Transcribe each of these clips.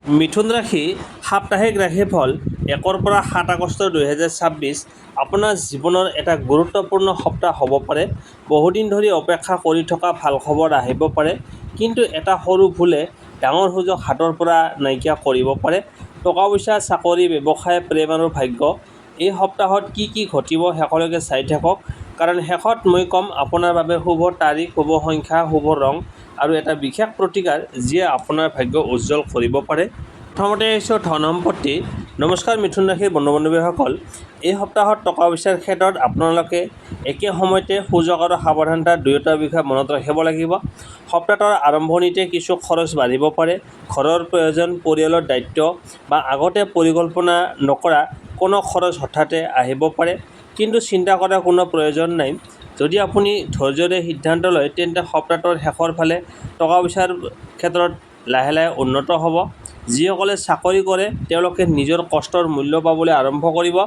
মিথুন ৰাশি সাপ্তাহিক ৰাশিফল 1 পৰা 7 আগষ্ট 2026 আপোনাৰ জীৱনৰ এটা গুৰুত্বপূৰ্ণ সপ্তাহ হ'ব পাৰে। বহুদিন ধৰি অপেক্ষা কৰি থকা ভাল খবৰ আহিব পাৰে, কিন্তু এটা সৰু ভুলে ডাঙৰ সুযোগ হাতৰ পৰা নাইকিয়া কৰিব পাৰে। টকা পইচা, চাকৰি, ব্যৱসায়, প্ৰেম আৰু ভাগ্য। এই সপ্তাহত কি কি ঘটিব শেষলৈকে চাই থাকক, কাৰণ শেষত মই ক'ম আপোনাৰ বাবে শুভ তাৰিখ, শুভ সংখ্যা, শুভ ৰং আৰু এটা বিশেষ প্ৰতিকাৰ যিয়ে আপোনাৰ ভাগ্য উজ্জ্বল কৰিব পাৰে। প্ৰথমতে আহিছোঁ ধন সম্পত্তি। নমস্কাৰ মিথুন ৰাশিৰ বন্ধু বান্ধৱীসকল, এই সপ্তাহত টকা পইচাৰ ক্ষেত্ৰত আপোনালোকে একে সময়তে সুযোগ আৰু সাৱধানতা দুয়োটাৰ বিষয়ে মনত ৰাখিব লাগিব। সপ্তাহটোৰ আৰম্ভণিতে কিছু খৰচ বাঢ়িব পাৰে। ঘৰৰ প্ৰয়োজন, পৰিয়ালৰ দায়িত্ব বা আগতে পৰিকল্পনা নকৰা কোনো খৰচ হঠাতে আহিব পাৰে, কিন্তু চিন্তা কৰাৰ কোনো প্ৰয়োজন নাই। যদি আপুনি ধৈৰ্য্যৰে সিদ্ধান্ত লয়, তেন্তে সপ্তাহটোৰ শেষৰ ফালে টকা পইচাৰ ক্ষেত্ৰত লাহে লাহে উন্নত হ'ব। যিসকলে চাকৰি কৰে তেওঁলোকে নিজৰ কষ্টৰ মূল্য পাবলৈ আৰম্ভ কৰিব।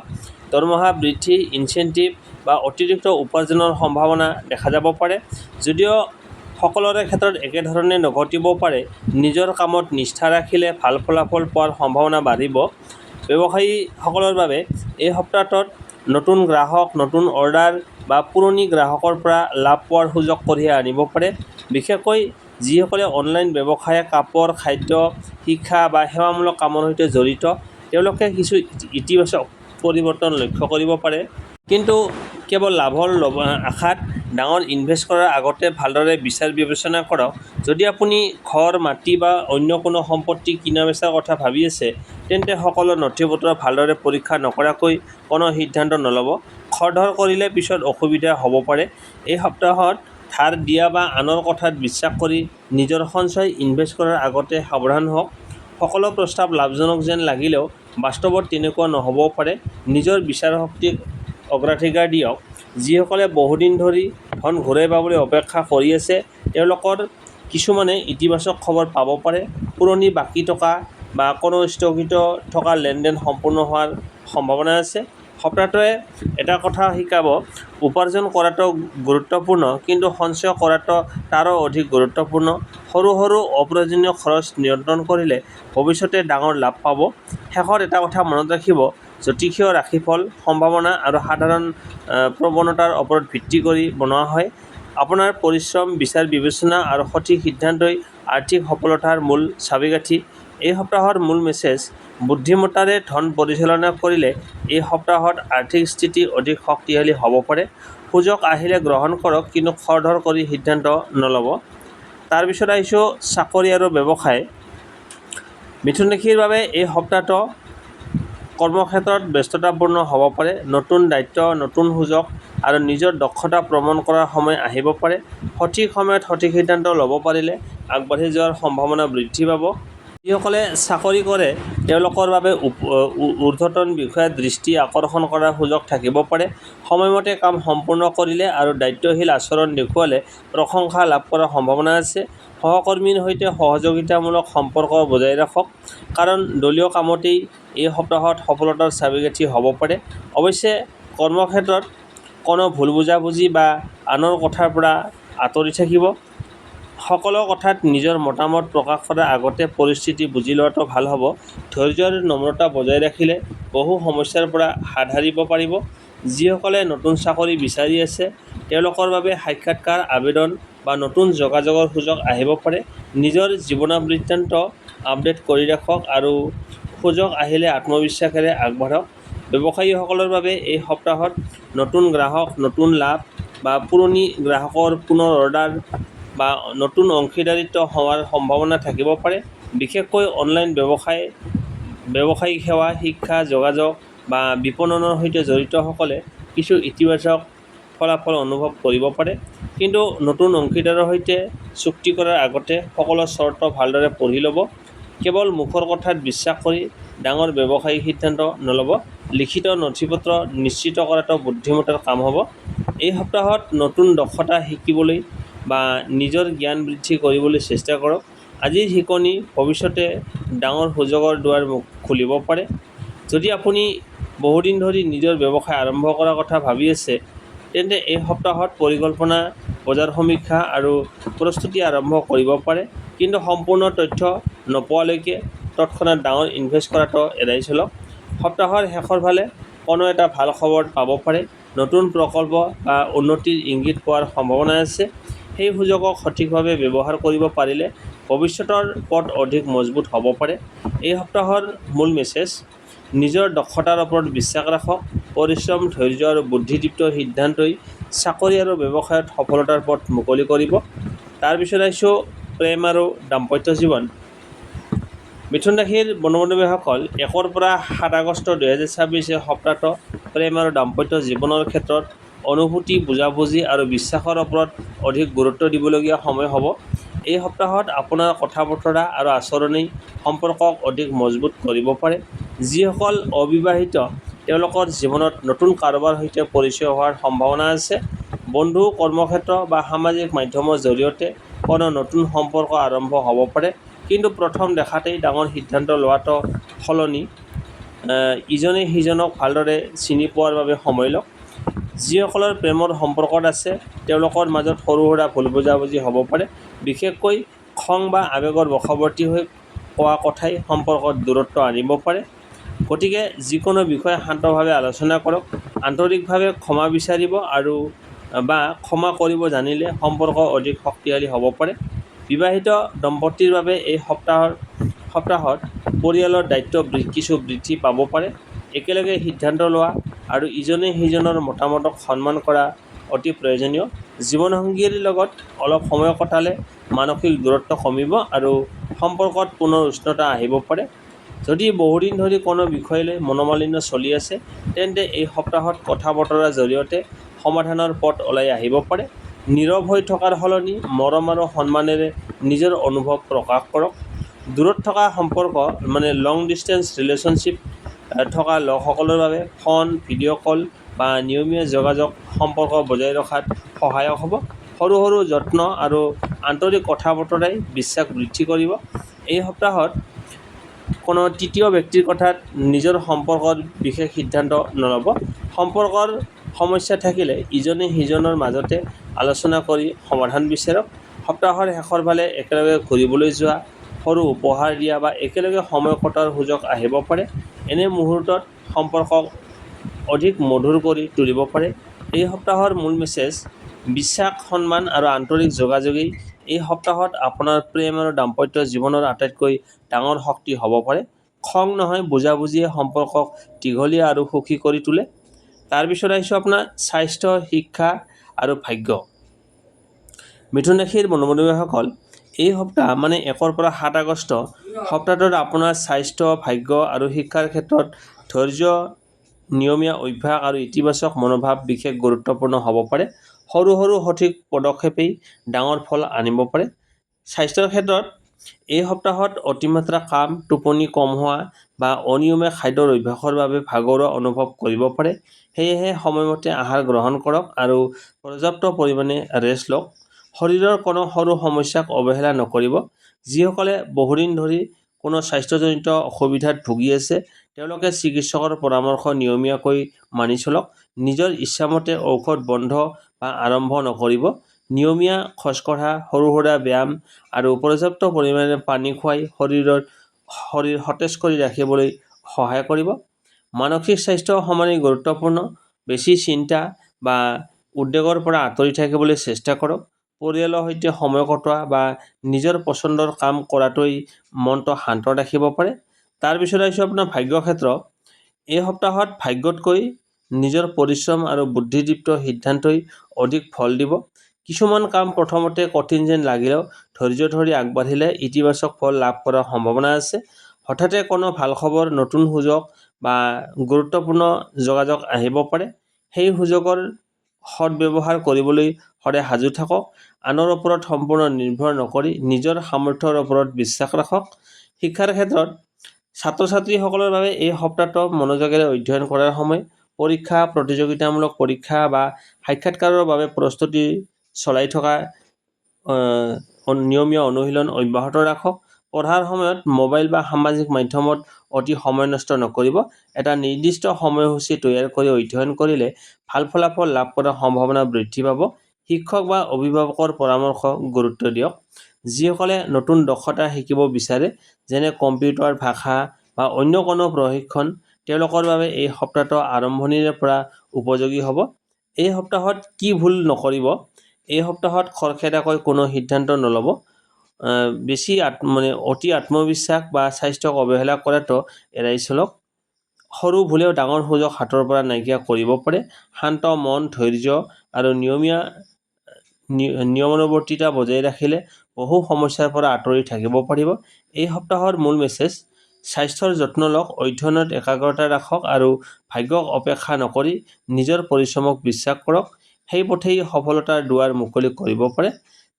দৰমহা বৃদ্ধি, ইনচেণ্টিভ বা অতিৰিক্ত উপাৰ্জনৰ সম্ভাৱনা দেখা যাব পাৰে। যদিও সকলোৰে ক্ষেত্ৰত একেধৰণে নঘটিবও পাৰে, নিজৰ কামত নিষ্ঠা ৰাখিলে ভাল ফলাফল পোৱাৰ সম্ভাৱনা বাঢ়িব। ব্যৱসায়ীসকলৰ বাবে এই সপ্তাহটোত নতুন গ্ৰাহক, নতুন অৰ্ডাৰ বা পুৰণি গ্ৰাহকৰ পৰা লাভ পোৱাৰ সুযোগ কঢ়িয়াই আনিব পাৰে। বিশেষকৈ যিসকলে অনলাইন ব্যৱসায়, কাপোৰ, খাদ্য, শিক্ষা বা সেৱামূলক কামৰ সৈতে জড়িত, তেওঁলোকে কিছু ইতিবাচক পৰিৱৰ্তন লক্ষ্য কৰিব পাৰে। কিন্তু কেৱল লাভৰ আশাত ডাঙৰ ইনভেষ্ট কৰাৰ আগতে ভালদৰে বিচাৰ বিবেচনা কৰক। যদি আপুনি ঘৰ, মাটি বা অন্য কোনো সম্পত্তি কিনা বেচাৰ কথা ভাবি আছে, তেন্তে সকলো নথিপত্ৰ ভালদৰে পৰীক্ষা নকৰাকৈ কোনো সিদ্ধান্ত নল'ব। খৰধৰ কৰিলে পিছত অসুবিধা হ'ব পাৰে। এই সপ্তাহত ধাৰ দিয়া বা আনৰ কথাত বিশ্বাস কৰি নিজৰ সঞ্চয় ইনভেষ্ট কৰাৰ আগতে সাৱধান হওক। সকলো প্ৰস্তাৱ লাভজনক যেন লাগিলেও বাস্তৱত তেনেকুৱা নহ'বও পাৰে। নিজৰ বিচাৰ শক্তিক অগ্ৰাধিকাৰ দিয়ক। যিসকলে বহুদিন ধৰি ধন ঘূৰাই পাবলৈ অপেক্ষা কৰি আছে, তেওঁলোকৰ কিছুমানে ইতিবাচক খবৰ পাব পাৰে। পুৰণি বাকী টকা বা কোনো স্থগিত থকা লেনদেন সম্পূৰ্ণ হোৱাৰ সম্ভাৱনা আছে। সপ্তাহটোৱে এটা কথা শিকাব, উপাৰ্জন কৰাটো গুৰুত্বপূৰ্ণ, কিন্তু সঞ্চয় কৰাটো তাৰো অধিক গুৰুত্বপূৰ্ণ। সৰু সৰু অপ্ৰয়োজনীয় খৰচ নিয়ন্ত্ৰণ কৰিলে ভৱিষ্যতে ডাঙৰ লাভ পাব। শেষত এটা কথা মনত ৰাখিব, জ্যোতিষীয় ৰাশিফল সম্ভাৱনা আৰু সাধাৰণ প্ৰৱণতাৰ ওপৰত ভিত্তি কৰি বনোৱা হয়। আপোনাৰ পৰিশ্ৰম, বিচাৰ বিবেচনা আৰু সঠিক সিদ্ধান্তই আৰ্থিক সফলতাৰ মূল চাবিকাঠি। এই সপ্তাহৰ মূল মেছেজ, বুদ্ধিমত্তাৰে ধন পৰিচালনা কৰিলে এই সপ্তাহত আৰ্থিক স্থিতি অধিক শক্তিশালী হ'ব পাৰে। সুযোগ আহিলে গ্ৰহণ কৰক, কিন্তু খৰধৰ কৰি সিদ্ধান্ত নল'ব। তাৰপিছত আহিছোঁ চাকৰি আৰু ব্যৱসায়। মিথুন ৰাশিৰ বাবে এই সপ্তাহটো কৰ্মক্ষেত্ৰত ব্যস্ততাপূৰ্ণ হ'ব পাৰে। নতুন দায়িত্ব, নতুন সুযোগ আৰু নিজৰ দক্ষতা প্ৰমাণ কৰাৰ সময় আহিব পাৰে। সঠিক সময়ত সঠিক সিদ্ধান্ত ল'ব পাৰিলে আগবাঢ়ি যোৱাৰ সম্ভাৱনা বৃদ্ধি পাব। যিসকলে চাকৰি কৰে তেওঁলোকৰ বাবে ঊৰ্ধ্বতন বিষয়াৰ দৃষ্টি আকৰ্ষণ কৰাৰ সুযোগ থাকিব পাৰে। সময়মতে কাম সম্পূৰ্ণ কৰিলে আৰু দায়িত্বশীল আচৰণ দেখুৱালে প্ৰশংসা লাভ কৰাৰ সম্ভাৱনা আছে। সহকৰ্মীৰ সৈতে সহযোগিতামূলক সম্পৰ্ক বজাই ৰাখক, কাৰণ দলীয় কামতেই এই সপ্তাহত সফলতাৰ চাবিকাঠি হ'ব পাৰে। অৱশ্যে কৰ্মক্ষেত্ৰত কোনো ভুল বুজাবুজি বা আনৰ কথাৰ পৰা আঁতৰি থাকিব। সকলো কথাত নিজৰ মতামত প্ৰকাশ কৰাৰ আগতে পৰিস্থিতি বুজি লোৱাটো ভাল হ'ব। ধৈৰ্য্য আৰু নম্ৰতা বজাই ৰাখিলে বহু সমস্যাৰ পৰা হাত সাৰিব পাৰিব। যিসকলে নতুন চাকৰি বিচাৰি আছে, তেওঁলোকৰ বাবে সাক্ষাৎকাৰ, আবেদন বা নতুন যোগাযোগৰ সুযোগ আহিব পাৰে। নিজৰ জীৱনবৃত্তান্ত আপডেট কৰি ৰাখক আৰু সুযোগ আহিলে আত্মবিশ্বাসেৰে আগবাঢ়ক। ব্যৱসায়ীসকলৰ বাবে এই সপ্তাহত নতুন গ্ৰাহক, নতুন লাভ বা পুৰণি গ্ৰাহকৰ পুনৰ অৰ্ডাৰ বা নতুন অংশীদাৰিত্ব হোৱাৰ সম্ভাৱনা থাকিব পাৰে। বিশেষকৈ অনলাইন ব্যৱসায়, ব্যৱসায়িক সেৱা, শিক্ষা, যোগাযোগ বা বিপণনৰ সৈতে জড়িতসকলে কিছু ইতিবাচক ফলাফল অনুভৱ কৰিব পাৰে। কিন্তু নতুন অংশীদাৰৰ সৈতে চুক্তি কৰাৰ আগতে সকলো চৰ্ত ভালদৰে পঢ়ি ল'ব। কেৱল মুখৰ কথাত বিশ্বাস কৰি ডাঙৰ ব্যৱসায়িক সিদ্ধান্ত নল'ব। লিখিত নথিপত্ৰ নিশ্চিত কৰাটো বুদ্ধিমত্তাৰ কাম হ'ব। এই সপ্তাহত নতুন দক্ষতা শিকিবলৈ বা নিজৰ জ্ঞান বৃদ্ধি কৰিবলৈ চেষ্টা কৰক। আজিৰ শিকনি ভৱিষ্যতে ডাঙৰ সুযোগৰ দুৱাৰ খুলিব পাৰে। যদি আপুনি বহুদিন ধৰি নিজৰ ব্যৱসায় আৰম্ভ কৰাৰ কথা ভাবি আছে, তেন্তে এই সপ্তাহত পৰিকল্পনা, বজাৰ সমীক্ষা আৰু প্ৰস্তুতি আৰম্ভ কৰিব পাৰে। কিন্তু সম্পূৰ্ণ তথ্য নোপোৱালৈকে তৎক্ষণাত ডাঙৰ ইনভেষ্ট কৰাটো এৰাই চলক। সপ্তাহৰ শেষৰ ফালে কোনো এটা ভাল খবৰ পাব পাৰে, নতুন প্ৰকল্প বা উন্নতিৰ ইংগিত পোৱাৰ সম্ভাৱনা আছে। সেই সুযোগক সঠিকভাৱে ব্যৱহাৰ কৰিব পাৰিলে ভৱিষ্যতৰ পথ অধিক মজবুত হ'ব পাৰে। এই সপ্তাহৰ মূল মেছেজ: নিজৰ দক্ষতাৰ ওপৰত বিশ্বাস ৰাখক। পৰিশ্ৰম, ধৈৰ্য আৰু বুদ্ধিদীপ্ত সিদ্ধান্তই চাকৰি আৰু ব্যৱসায়ত সফলতাৰ পথ মুকলি কৰিব। তাৰপিছত আহিছোঁ প্ৰেম আৰু দাম্পত্য জীৱন। মিথুন ৰাশিৰ বন্ধু-বান্ধৱীসকল, 1 পৰা 7 আগষ্ট 2026 এই সপ্তাহটো প্ৰেম আৰু দাম্পত্য জীৱনৰ ক্ষেত্ৰত অনুভূতি, বুজাবুজি আৰু বিশ্বাসৰ ওপৰত অধিক গুৰুত্ব দিবলগীয়া সময় হ'ব। এই সপ্তাহত আপোনাৰ কথা-বতৰা আৰু আচৰণেই সম্পৰ্কক অধিক মজবুত কৰিব পাৰে। যিসকল অবিবাহিত তেওঁলোকৰ জীৱনত নতুন কাৰোবাৰ সৈতে পৰিচয় হোৱাৰ সম্ভাৱনা আছে। বন্ধু, কৰ্মক্ষেত্ৰ বা সামাজিক মাধ্যমৰ জৰিয়তে কোনো নতুন সম্পৰ্ক আৰম্ভ হ'ব পাৰে, কিন্তু প্ৰথম দেখাতেই ডাঙৰ সিদ্ধান্ত লোৱাটো সলনি ইজনে সিজনক ভালদৰে চিনি পোৱাৰ বাবে সময় লওক। যিসকলৰ প্ৰেমৰ সম্পৰ্কত আছে তেওঁলোকৰ মাজত সৰু সুৰা ভুল বুজাবুজি হ'ব পাৰে। বিশেষকৈ খং বা আৱেগৰ বশৱৰ্তী হৈ কোৱা কথাই সম্পৰ্কত দূৰত্ব আনিব পাৰে। গতিকে যিকোনো বিষয়ে শান্তভাৱে আলোচনা কৰক। আন্তৰিকভাৱে ক্ষমা বিচাৰিব আৰু বা ক্ষমা কৰিব জানিলে সম্পৰ্ক অধিক শক্তিশালী হ'ব পাৰে। বিবাহিত দম্পতীৰ বাবে এই সপ্তাহত পৰিয়ালৰ দায়িত্ব কিছু বৃদ্ধি পাব পাৰে। একেলগে সিদ্ধান্ত লোৱা আৰু ইজনে সিজনৰ মতামতক সন্মান কৰা অতি প্ৰয়োজনীয়। জীৱনসংগীৰ লগত অলপ সময় কটালে মানসিক দূৰত্ব কমিব আৰু সম্পৰ্কত পুনৰ উষ্ণতা আহিব পাৰে। যদি বহুদিন ধৰি কোনো বিষয় লৈ মনোমালিন্য চলি আছে, তেন্তে এই সপ্তাহত কথা-বতৰাৰ জৰিয়তে সমাধানৰ পথ ওলাই আহিব পাৰে। নীৰৱ হৈ থকাৰ সলনি মৰম আৰু সন্মানেৰে নিজৰ অনুভৱ প্ৰকাশ কৰক। দূৰত থকা সম্পৰ্ক লং ডিষ্টেন্স ৰিলেশ্যনশ্বিপ থকা লোকসকলৰ বাবে ফোন, ভিডিঅ' কল বা নিয়মীয়া যোগাযোগ সম্পৰ্ক বজাই ৰখাত সহায়ক হ'ব। সৰু সৰু যত্ন আৰু আন্তৰিক কথা-বতৰাই বিশ্বাস বৃদ্ধি কৰিব। এই সপ্তাহত কোনো তৃতীয় ব্যক্তিৰ কথাত নিজৰ সম্পৰ্কৰ বিশেষ সিদ্ধান্ত নল'ব। সম্পৰ্কৰ সমস্যা থাকিলে ইজনে সিজনৰ মাজতে আলোচনা কৰি সমাধান বিচাৰক। সপ্তাহৰ শেষৰ ফালে একেলগে ঘূৰিবলৈ যোৱা, সৰু উপহাৰ দিয়া বা একেলগে সময় কটোৱাৰ সুযোগ আহিব পাৰে। এনে মুহূৰ্তত সম্পৰ্কক অধিক মধুৰ কৰি তুলিব পাৰে। এই সপ্তাহৰ মূল মেছেজ: বিশ্বাস, সন্মান আৰু আন্তৰিক যোগাযোগেই এই সপ্তাহত আপোনাৰ প্ৰেম আৰু দাম্পত্য জীৱনৰ আটাইতকৈ ডাঙৰ শক্তি হ'ব পাৰে। খং নহয়, বুজাবুজিয়ে সম্পৰ্কক দীঘলীয়া আৰু সুখী কৰি তোলে। তাৰপিছত আহিছোঁ আপোনাৰ স্বাস্থ্য, শিক্ষা আৰু ভাগ্য। মিথুন ৰাশিৰ বন্ধু-বান্ধৱীসকল, এই সপ্তাহ 1 পৰা 7 আগষ্ট সপ্তাহটোত আপোনাৰ স্বাস্থ্য, ভাগ্য আৰু শিক্ষাৰ ক্ষেত্ৰত ধৈৰ্য, নিয়মীয়া অভ্যাস আৰু ইতিবাচক মনোভাৱ বিশেষ গুৰুত্বপূৰ্ণ হ'ব পাৰে। সৰু সৰু সঠিক পদক্ষেপেই ডাঙৰ ফল আনিব পাৰে। স্বাস্থ্যৰ ক্ষেত্ৰত এই সপ্তাহত অতিমাত্ৰা কাম, টোপনি কম হোৱা বা অনিয়মীয়া খাদ্যৰ অভ্যাসৰ বাবে ভাগৰুৱা অনুভৱ কৰিব পাৰে। সেয়েহে সময়মতে আহাৰ গ্ৰহণ কৰক আৰু পৰ্যাপ্ত পৰিমাণে ৰেষ্ট লওক। শৰীৰৰ কোনো সৰু সমস্যাক অৱহেলা নকৰিব। যিসকলে বহুদিন ধৰি কোনো স্বাস্থ্যজনিত অসুবিধাত ভুগি আছে তেওঁলোকে চিকিৎসকৰ পৰামৰ্শ নিয়মীয়াকৈ মানি চলক। নিজৰ ইচ্ছামতে ঔষধ বন্ধ বা আৰম্ভ নকৰিব। নিয়মীয়া খোজকঢ়া, সৰু সুৰা ব্যায়াম আৰু পৰ্যাপ্ত পৰিমাণে পানী খুৱাই শৰীৰ সতেজ কৰি ৰাখিবলৈ সহায় কৰিব। মানসিক স্বাস্থ্য সমানেই গুৰুত্বপূৰ্ণ। বেছি চিন্তা বা উদ্বেগৰ পৰা আঁতৰি থাকিবলৈ চেষ্টা কৰক। পৰিয়ালৰ সৈতে সময় কটোৱা বা নিজৰ পচন্দৰ কাম কৰাটোৱেই মনটো শান্ত ৰাখিব পাৰে। তাৰপিছত আহিছোঁ আপোনাৰ ভাগ্য ক্ষেত্ৰ। এই সপ্তাহত ভাগ্যতকৈ নিজৰ পৰিশ্ৰম আৰু বুদ্ধিদীপ্ত সিদ্ধান্তই অধিক ফল দিব। কিছুমান কাম প্ৰথমতে কঠিন যেন লাগিলেও ধৈৰ্য ধৰি আগবাঢ়িলে ইতিবাচক ফল লাভ কৰাৰ সম্ভাৱনা আছে। হঠাতে কোনো ভাল খবৰ, নতুন সুযোগ বা গুৰুত্বপূৰ্ণ যোগাযোগ আহিব পাৰে। সেই সুযোগৰ সদ্ব্যৱহাৰ কৰিবলৈ সদায় সাজু থাকক। আনৰ ওপৰত সম্পূৰ্ণ নিৰ্ভৰ নকৰি নিজৰ সামৰ্থ্যৰ ওপৰত বিশ্বাস ৰাখক। শিক্ষাৰ ক্ষেত্ৰত ছাত্ৰ-ছাত্ৰীসকলৰ বাবে এই সপ্তাহটো মনোযোগেৰে অধ্যয়ন কৰাৰ সময়। পৰীক্ষা, প্ৰতিযোগিতামূলক পৰীক্ষা বা সাক্ষাৎকাৰৰ বাবে প্ৰস্তুতি চলাই থকা নিয়মীয়া অনুশীলন অব্যাহত ৰাখক। পঢ়াৰ সময়ত মোবাইল বা সামাজিক মাধ্যমত অতি সময় নষ্ট নকৰিব। এটা নিৰ্দিষ্ট সময়সূচী তৈয়াৰ কৰি অধ্যয়ন কৰিলে ভাল ফলাফল লাভ কৰাৰ সম্ভাৱনা বৃদ্ধি পাব। শিক্ষক বা অভিভাৱকৰ পৰামৰ্শ গুৰুত্ব দিয়ক। যিসকলে নতুন দক্ষতা শিকিব বিচাৰে যেনে কম্পিউটাৰ ভাষা বা অন্য কোনো প্ৰশিক্ষণ তেওঁলোকৰ বাবে এই সপ্তাহটো আৰম্ভণিৰে পৰা উপযোগী হ'ব। এই সপ্তাহত কি ভুল নকৰিব? এই সপ্তাহত খৰখেদাকৈ কোনো সিদ্ধান্ত নল'ব। বেছি অতি আত্মবিশ্বাস বা স্বাস্থ্যক অৱহেলা কৰাটো এৰাই চলক। সৰু ভুলেও ডাঙৰ সুযোগ হাতৰ পৰা নাইকিয়া কৰিব পাৰে। শান্ত মন, ধৈৰ্য আৰু নিয়মানুৱৰ্তিতা বজাই ৰাখিলে বহু সমস্যাৰ পৰা আঁতৰি থাকিব পাৰিব। এই সপ্তাহৰ মূল মেছেজ: স্বাস্থ্যৰ যত্ন লওক, অধ্যয়নত একাগ্ৰতা ৰাখক আৰু ভাগ্যক অপেক্ষা নকৰি নিজৰ পৰিশ্ৰমক বিশ্বাস কৰক। সেই পথেই সফলতাৰ দুৱাৰ মুকলি কৰিব পাৰে।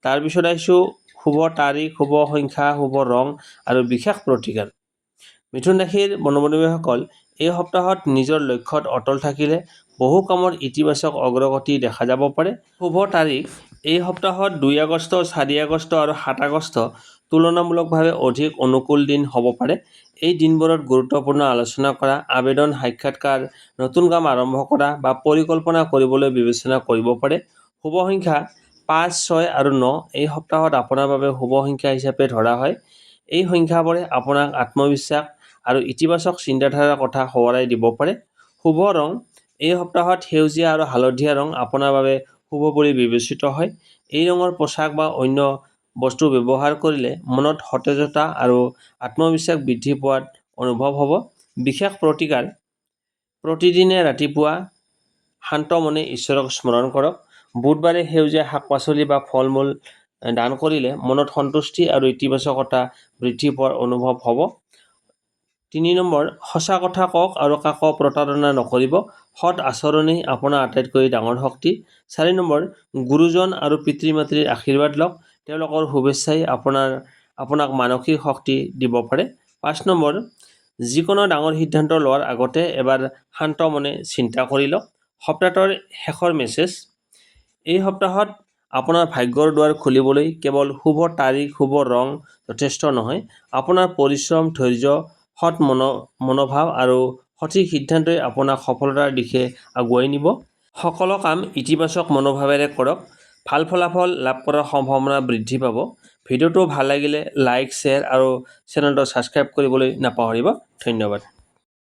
তাৰপিছত আহিছোঁ শুভ তাৰিখ, শুভ সংখ্যা, শুভ ৰং আৰু বিশেষ প্ৰতিকাৰ। মিথুন ৰাশিৰ বন্ধু-বান্ধৱীসকল, এই সপ্তাহত নিজৰ লক্ষ্যত অটল থাকিলে বহু কামৰ ইতিবাচক অগ্ৰগতি দেখা যাব পাৰে। শুভ তাৰিখ: এই সপ্তাহত 2 আগষ্ট, 4 আগষ্ট আৰু 7 আগষ্ট তুলনামূলকভাৱে অধিক অনুকূল দিন হ'ব পাৰে। এই দিনবোৰত গুৰুত্বপূৰ্ণ আলোচনা কৰা, আবেদন, সাক্ষাৎকাৰ, নতুন কাম আৰম্ভ কৰা বা পৰিকল্পনা কৰিবলৈ বিবেচনা কৰিব পাৰে। শুভ সংখ্যা 5, 6 আৰু 9 এই সপ্তাহত আপোনাৰ বাবে শুভ সংখ্যা হিচাপে ধৰা হয়। এই সংখ্যাবোৰে আপোনাক আত্মবিশ্বাস আৰু ইতিবাচক চিন্তাধাৰাৰ কথা সোঁৱৰাই দিব পাৰে। শুভ ৰং: এই সপ্তাহত সেউজীয়া আৰু হালধীয়া ৰং আপোনাৰ বাবে শুভ বুলি বিবেচিত হয়। এই ৰঙৰ পোছাক বা অন্য বস্তু ব্যৱহাৰ কৰিলে মনত সতেজতা আৰু আত্মবিশ্বাস বৃদ্ধি পোৱাত অনুভৱ হ'ব। বিশেষ প্ৰতিকাৰ: প্ৰতিদিনে ৰাতিপুৱা শান্ত মনে ঈশ্বৰক স্মৰণ কৰক। বুধবাৰে সেউজীয়া শাক-পাচলি বা ফল-মূল দান কৰিলে মনত সন্তুষ্টি আৰু ইতিবাচকতা বৃদ্ধি পোৱাৰ অনুভৱ হ'ব। 3 নম্বৰ, সঁচা কথা কওক আৰু কাকো প্ৰতাৰণা নকৰিব। সৎ আচৰণেই আপোনাৰ আটাইতকৈ ডাঙৰ শক্তি। 4 নম্বৰ, গুৰুজন আৰু পিতৃ-মাতৃৰ আশীৰ্বাদ লওক। তেওঁলোকৰ শুভেচ্ছাই আপোনাক মানসিক শক্তি দিব পাৰে। 5 নম্বৰ, যিকোনো ডাঙৰ সিদ্ধান্ত লোৱাৰ আগতে এবাৰ শান্ত মনে চিন্তা কৰি লওক। সপ্তাহটোৰ শেষৰ মেছেজ: এই সপ্তাহত আপোনাৰ ভাগ্যৰ দুৱাৰ খুলিবলৈ কেৱল শুভ তাৰিখ, শুভ ৰং যথেষ্ট নহয়। আপোনাৰ পৰিশ্ৰম, ধৈৰ্য, সৎ মনোভাৱ আৰু সঠিক সিদ্ধান্তই আপোনাক সফলতাৰ দিশে আগুৱাই নিব। সকলো কাম ইতিবাচক মনোভাৱেৰে কৰক। ভাল ফলাফল লাভ কৰাৰ সম্ভাৱনা বৃদ্ধি পাব। ভিডিঅ'টো ভাল লাগিলে লাইক, শ্বেয়াৰ আৰু চেনেলটো ছাবস্ক্ৰাইব কৰিবলৈ নাপাহৰিব। ধন্যবাদ।